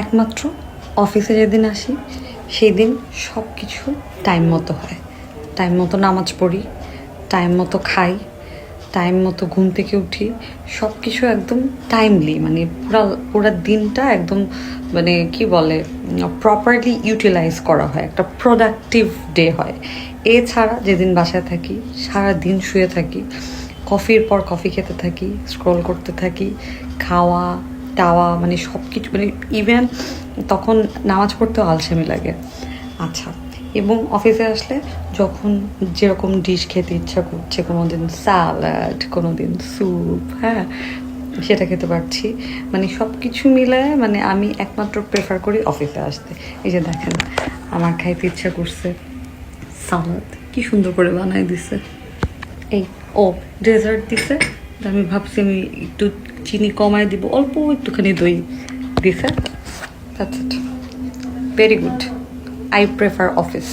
একমাত্র অফিসে যেদিন আসি সেই দিন সব কিছু টাইম মতো হয়। টাইম মতো নামাজ পড়ি, টাইম মতো খাই, টাইম মতো ঘুম থেকে উঠি, সব কিছু একদম টাইমলি, মানে পুরা দিনটা একদম মানে কি বলে প্রপারলি ইউটিলাইজ করা হয়, একটা প্রোডাক্টিভ ডে হয়। এছাড়া যেদিন বাসায় থাকি সারা দিন শুয়ে থাকি, কফির পর কফি খেতে থাকি, স্ক্রল করতে থাকি, খাওয়া টাওয়া মানে সব কিছু, মানে ইভেন তখন নামাজ পড়তেও আলসেমি লাগে। আচ্ছা, এবং অফিসে আসলে যখন যেরকম ডিশ খেতে ইচ্ছা করছে, কোনো দিন স্যালাড, কোনো দিন স্যুপ, হ্যাঁ সেটা খেতে পারছি। মানে সব কিছু মিলায় মানে আমি একমাত্র প্রেফার করি অফিসে আসতে। এই যে দেখেন, আমার খাইতে ইচ্ছা করছে সালাদ, কি সুন্দর করে বানাই দিছে। এই ও ডেজার্ট দিছে, আমি ভাবছি আমি একটু চিনি কমাই দিব, অল্প একটুখানি দই দিছে। That's it, very good. I prefer office.